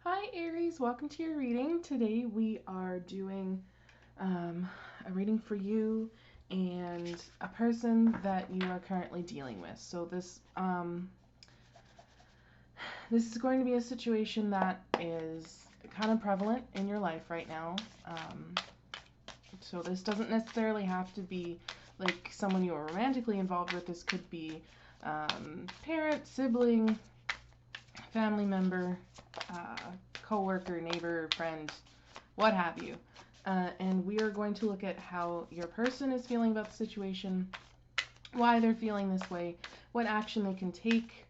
Hi Aries, welcome to your reading. Today we are doing a reading for you and a person that you are currently dealing with. So this is going to be a situation that is kind of prevalent in your life right now. So this doesn't necessarily have to be like someone you are romantically involved with. This could be parent, sibling, family member, coworker, neighbor, friend, what have you. And we are going to look at how your person is feeling about the situation, why they're feeling this way, what action they can take,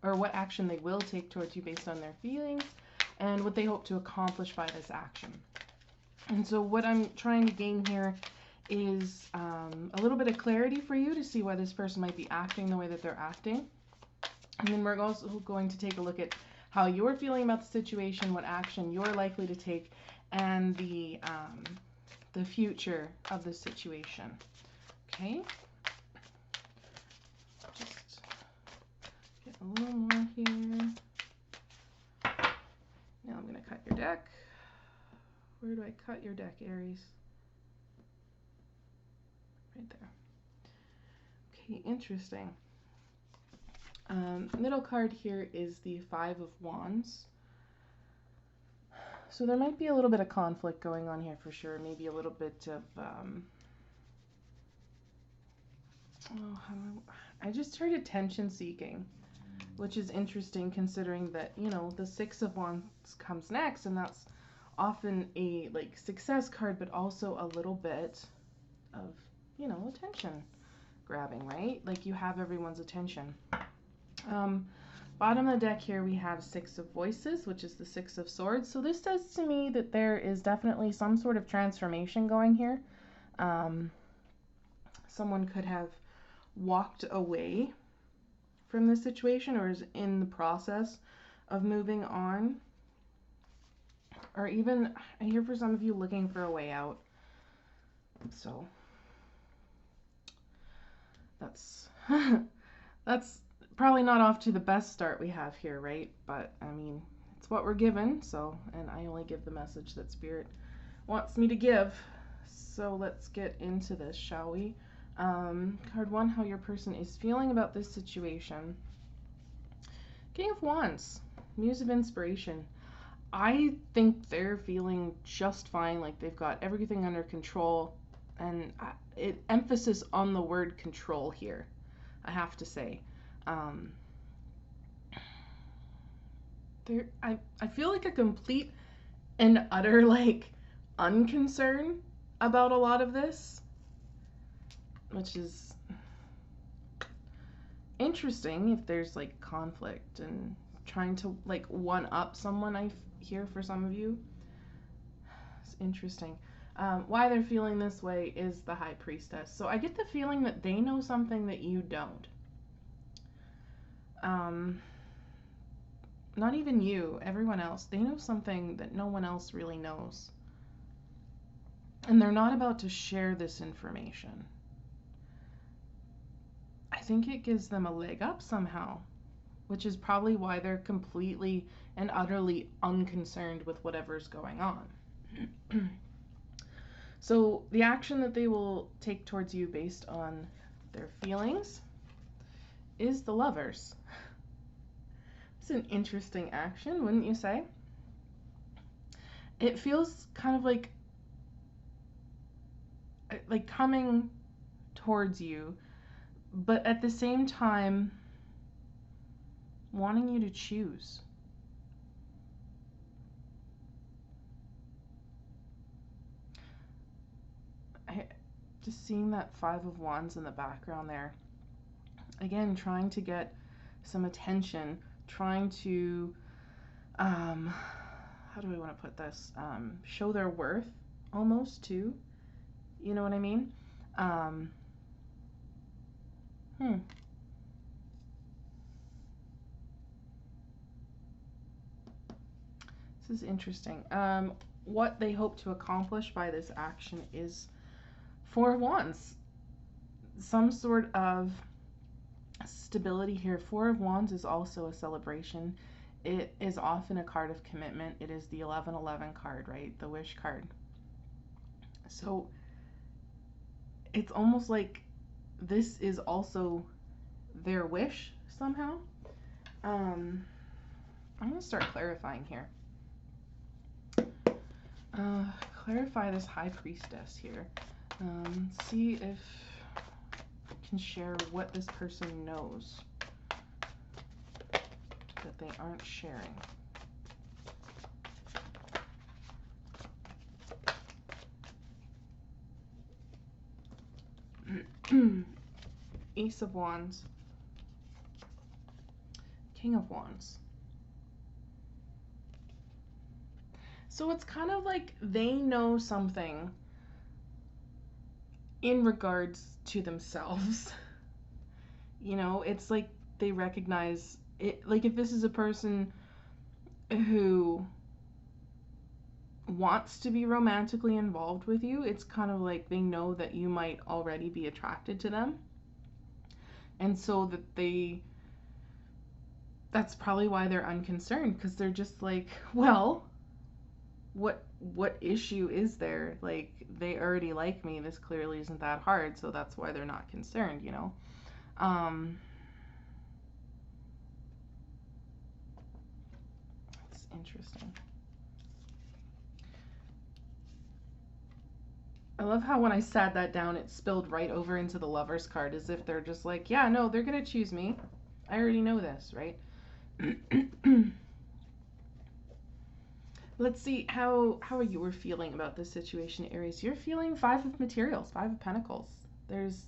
or what action they will take towards you based on their feelings, and what they hope to accomplish by this action. And so what I'm trying to gain here is a little bit of clarity for you to see why this person might be acting the way that they're acting. And then we're also going to take a look at how you're feeling about the situation, what action you're likely to take, and the future of the situation. Okay? Just get a little more here. Now I'm going to cut your deck. Where do I cut your deck, Aries? Right there. Okay, interesting. Middle card here is the Five of Wands. So there might be a little bit of conflict going on here for sure. Maybe a little bit of, I just heard attention seeking, which is interesting considering that, you know, the Six of Wands comes next, and that's often a, like, success card, but also a little bit of, you know, attention grabbing, right? Like, you have everyone's attention. Bottom of the deck here we have Six of Voices, which is the Six of Swords. So this says to me that there is definitely some sort of transformation going here. Someone could have walked away from this situation or is in the process of moving on. Or even, I hear for some of you looking for a way out. So that's that's probably not off to the best start we have here, right? But I mean, it's what we're given, so, and I only give the message that Spirit wants me to give. So let's get into this, shall we? Card 1, how your person is feeling about this situation. King of Wands, Muse of Inspiration. I think they're feeling just fine, like they've got everything under control, and emphasis on the word control here, I have to say. I feel like a complete and utter, like, unconcern about a lot of this, which is interesting if there's, like, conflict and trying to, like, one up someone. I hear for some of you. It's interesting. Why they're feeling this way is the High Priestess. So I get the feeling that they know something that you don't. Not even you, everyone else. They know something that no one else really knows. And they're not about to share this information. I think it gives them a leg up somehow, which is probably why they're completely and utterly unconcerned with whatever's going on. So the action that they will take towards you based on their feelings is the Lovers. It's an interesting action, wouldn't you say? It feels kind of like coming towards you, but at the same time wanting you to choose. Just seeing that Five of Wands in the background there. Again, trying to get some attention, trying to, how do I want to put this? Show their worth, almost, too. You know what I mean? This is interesting. What they hope to accomplish by this action is Four of Wands. Some sort of stability here. Four of Wands is also a celebration. it is often a card of commitment. It is the 1111 card, right? The wish card. So it's almost like this is also their wish somehow. I'm going to start clarifying here. Clarify this High Priestess here. See if I can share what this person knows that they aren't sharing. Ace of Wands. King of Wands. So it's kind of like they know something in regards to themselves. You know, it's like they recognize it. Like if this is a person who wants to be romantically involved with you, it's kind of like they know that you might already be attracted to them. And so that's probably why they're unconcerned, because they're just like, well, what issue is there? Like, they already like me. This clearly isn't that hard, so that's why they're not concerned, you know? It's interesting. I love how when I sat that down, it spilled right over into the Lover's card, as if they're just like, yeah, no, they're gonna choose me. I already know this, right? Let's see, how are you feeling about this situation, Aries? You're feeling Five of Materials, Five of Pentacles. There's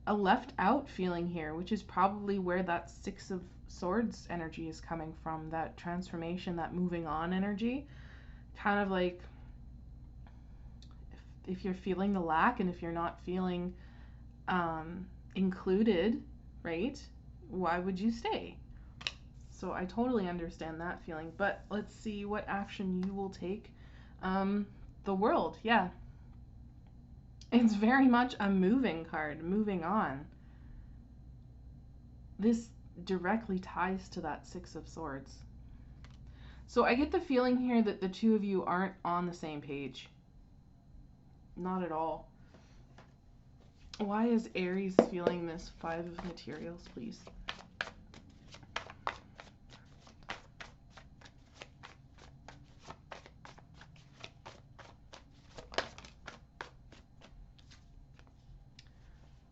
a left out feeling here, which is probably where that Six of Swords energy is coming from, that transformation, that moving on energy. Kind of like, if you're feeling the lack and if you're not feeling included, right, why would you stay? So I totally understand that feeling, but let's see what action you will take. The World, yeah. It's very much a moving card, moving on. This directly ties to that Six of Swords. So I get the feeling here that the two of you aren't on the same page. Not at all. Why is Aries feeling this Five of Materials, please?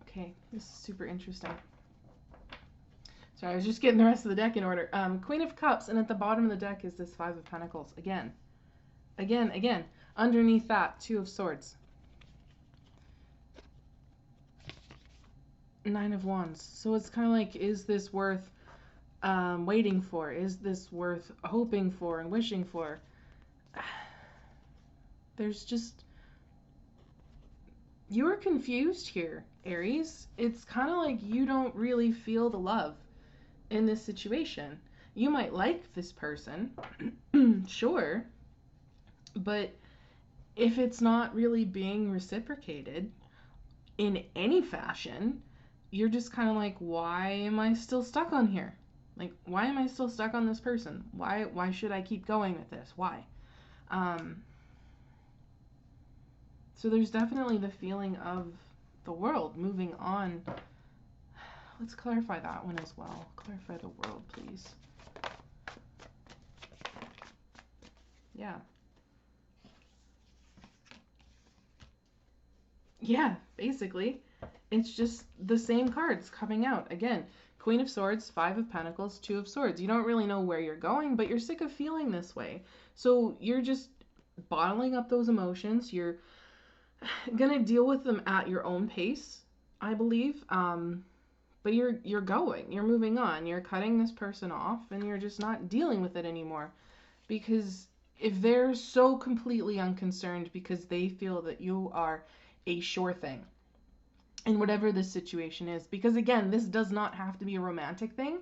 Okay, this is super interesting. Sorry, I was just getting the rest of the deck in order. Queen of Cups, and at the bottom of the deck is this Five of Pentacles. Again. Underneath that, Two of Swords. Nine of Wands. So it's kind of like, is this worth waiting for? Is this worth hoping for and wishing for? There's just... You're confused here, Aries. It's kind of like you don't really feel the love in this situation. You might like this person, sure, but if it's not really being reciprocated in any fashion, you're just kind of like, why am I still stuck on here? Like, why am I still stuck on this person? Why should I keep going with this? Why? So there's definitely the feeling of the World moving on. Let's clarify that one as well. Clarify the World, please. Yeah. Yeah, basically. It's just the same cards coming out. Again, Queen of Swords, Five of Pentacles, Two of Swords. You don't really know where you're going, but you're sick of feeling this way. So you're just bottling up those emotions. You're gonna deal with them at your own pace, I believe. But you're going. You're moving on. You're cutting this person off, and you're just not dealing with it anymore. Because if they're so completely unconcerned because they feel that you are a sure thing in whatever this situation is, because again, this does not have to be a romantic thing.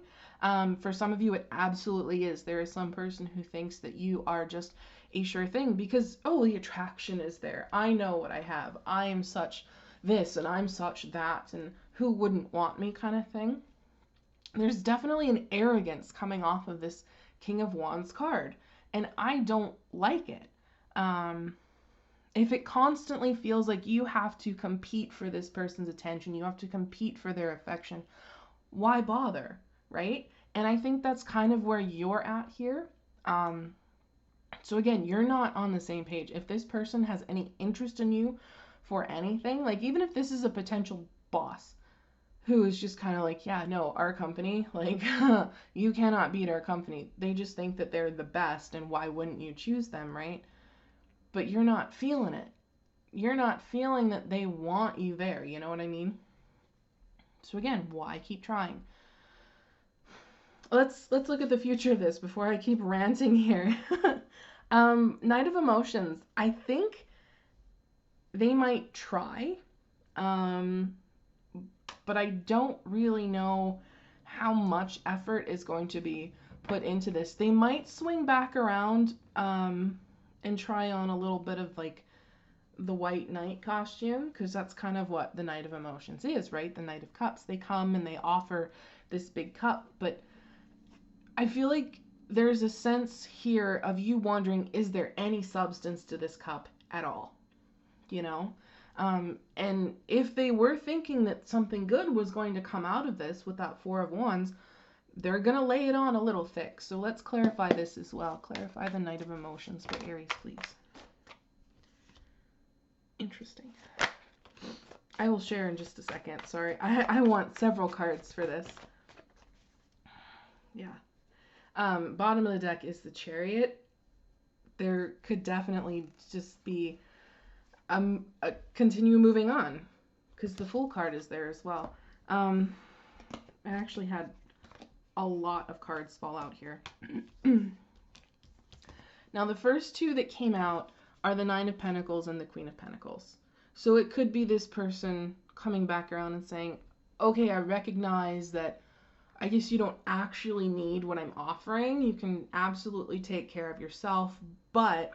For some of you, it absolutely is. There is some person who thinks that you are just a sure thing because, oh, the attraction is there. I know what I have. I am such this and I'm such that, and who wouldn't want me kind of thing. There's definitely an arrogance coming off of this King of Wands card. And I don't like it. If it constantly feels like you have to compete for this person's attention, you have to compete for their affection, why bother, right? And I think that's kind of where you're at here. So again, you're not on the same page. If this person has any interest in you for anything, like even if this is a potential boss who is just kind of like, yeah, no, our company, like, you cannot beat our company. They just think that they're the best, and why wouldn't you choose them, right? But you're not feeling it. You're not feeling that they want you there, you know what I mean? So again, why keep trying? Let's look at the future of this before I keep ranting here. Knight of Emotions. I think they might try, um, but I don't really know how much effort is going to be put into this. They might swing back around and try on a little bit of like the white knight costume, because that's kind of what the Knight of Emotions is, right? The Knight of Cups. They come and they offer this big cup, but I feel like there's a sense here of you wondering, is there any substance to this cup at all? You know? And if they were thinking that something good was going to come out of this with that Four of Wands, they're going to lay it on a little thick. So let's clarify this as well. Clarify the Knight of Emotions for Aries, please. Interesting. I will share in just a second. Sorry. I want several cards for this. Yeah. Bottom of the deck is the Chariot. There could definitely just be continue moving on, because the Fool card is there as well. I actually had a lot of cards fall out here. Now the first two that came out are the Nine of Pentacles and the Queen of Pentacles. So it could be this person coming back around and saying, okay, I recognize that I guess you don't actually need what I'm offering. You can absolutely take care of yourself, but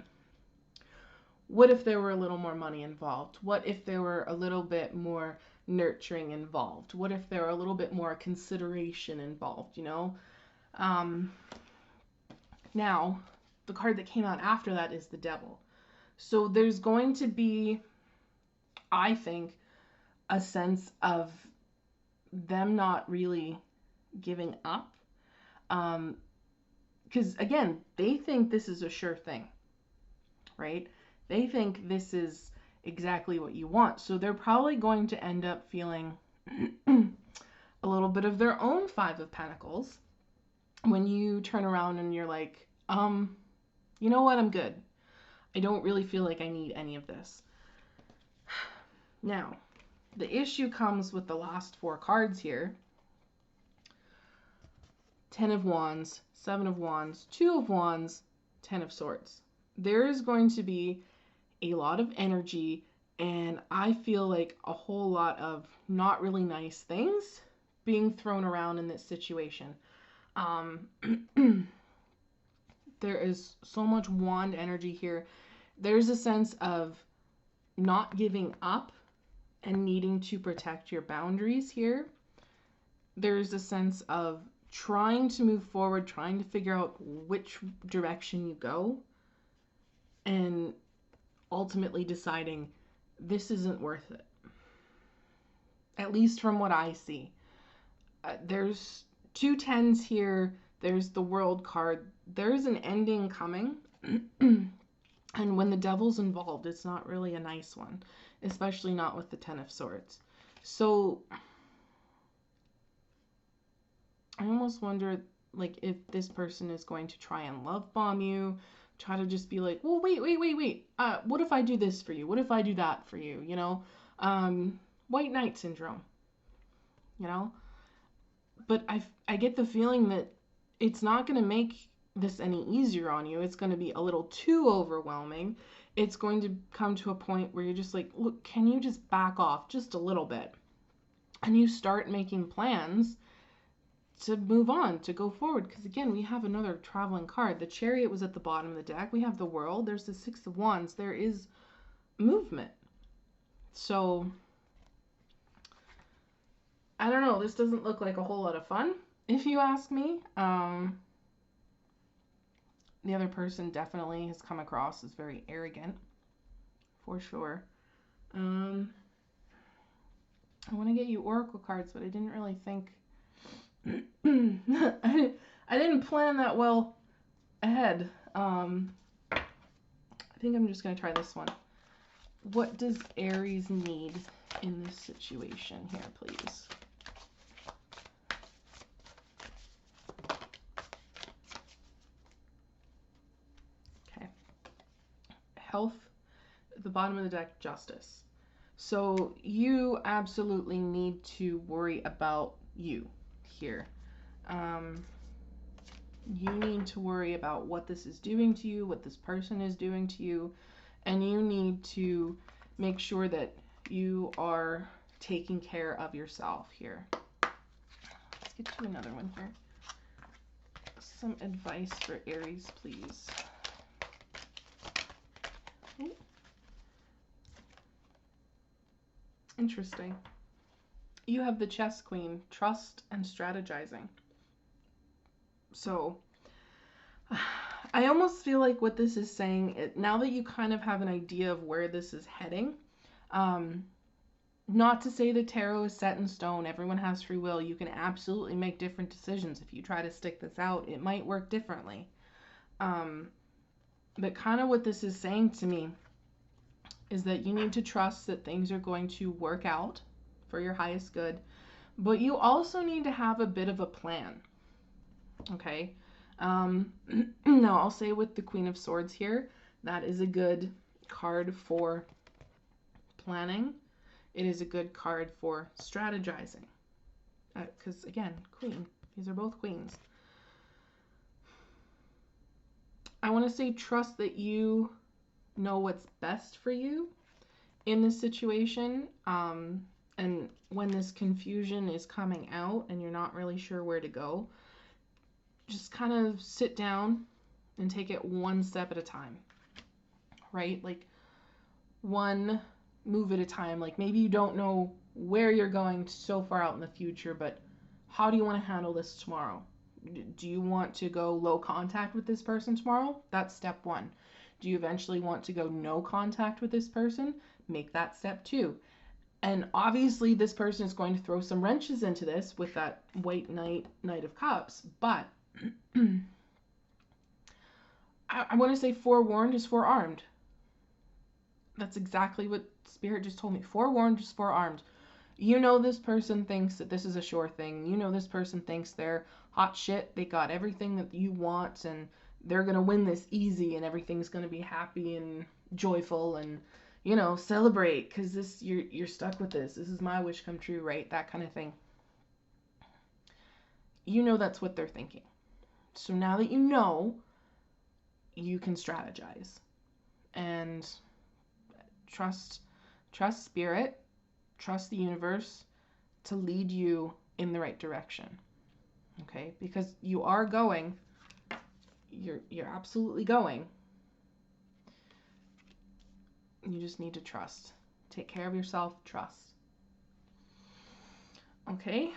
what if there were a little more money involved? What if there were a little bit more nurturing involved? What if there were a little bit more consideration involved, you know? Now, the card that came out after that is the Devil. So there's going to be, I think, a sense of them not really giving up. Because, again, they think this is a sure thing, right? They think this is exactly what you want. So they're probably going to end up feeling a little bit of their own Five of Pentacles when you turn around and you're like, you know what, I'm good. I don't really feel like I need any of this. Now, the issue comes with the last four cards here. Ten of Wands, Seven of Wands, Two of Wands, Ten of Swords. There is going to be a lot of energy, and I feel like a whole lot of not really nice things being thrown around in this situation. There is so much wand energy here. There's a sense of not giving up and needing to protect your boundaries here. There's a sense of trying to move forward, trying to figure out which direction you go, and ultimately deciding this isn't worth it. At least from what I see. There's two tens here. There's the World card. There's an ending coming. And when the Devil's involved, it's not really a nice one. Especially not with the Ten of Swords. So I almost wonder, like, if this person is going to try and love bomb you, try to just be like, well, wait. What if I do this for you? What if I do that for you? You know, White Knight syndrome, you know? But I get the feeling that it's not going to make this any easier on you. It's going to be a little too overwhelming. It's going to come to a point where you're just like, look, can you just back off just a little bit? And you start making plans to move on, to go forward. Because again, we have another traveling card. The Chariot was at the bottom of the deck. We have the World. There's the Six of Wands. There is movement. So I don't know. This doesn't look like a whole lot of fun, if you ask me. The other person definitely has come across as very arrogant, for sure. I want to get you oracle cards, but I didn't really think. I didn't plan that well ahead. I think I'm just going to try this one. What does Aries need in this situation here, please? Okay. Health, at the bottom of the deck, justice. So you absolutely need to worry about you here. You need to worry about what this is doing to you, what this person is doing to you, and you need to make sure that you are taking care of yourself here. Let's get you another one here. Some advice for Aries, please. Ooh. Interesting. You have the chess queen, trust and strategizing. So I almost feel like what this is saying, now that you kind of have an idea of where this is heading, not to say that tarot is set in stone, everyone has free will, you can absolutely make different decisions. If you try to stick this out, it might work differently. But kind of what this is saying to me is that you need to trust that things are going to work out for your highest good, but you also need to have a bit of a plan. Okay. Now I'll say with the Queen of Swords here, that is a good card for planning. It is a good card for strategizing. Because again, queen. These are both queens. I want to say trust that you know what's best for you in this situation. And when this confusion is coming out and you're not really sure where to go, just kind of sit down and take it one step at a time, right? Like one move at a time. Like maybe you don't know where you're going so far out in the future, but how do you want to handle this tomorrow? Do you want to go low contact with this person tomorrow? That's step one. Do you eventually want to go no contact with this person? Make that step two. And obviously this person is going to throw some wrenches into this with that White Knight, Knight of Cups, but I want to say forewarned is forearmed. That's exactly what Spirit just told me. Forewarned is forearmed. You know this person thinks that this is a sure thing. You know this person thinks they're hot shit. They got everything that you want and they're going to win this easy and everything's going to be happy and joyful and, you know, celebrate because this you're stuck with this. This is my wish come true, right? That kind of thing. You know that's what they're thinking. So now that you know, you can strategize and trust Spirit, trust the universe to lead you in the right direction. Okay? Because you are going, you're absolutely going. You just need to trust. Take care of yourself, trust. Okay?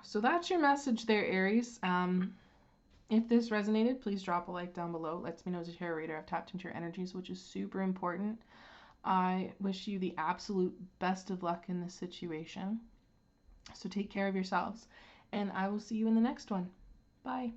So that's your message there, Aries. If this resonated, please drop a like down below. It lets me know as a tarot reader I've tapped into your energies, which is super important. I wish you the absolute best of luck in this situation. So take care of yourselves, and I will see you in the next one. Bye.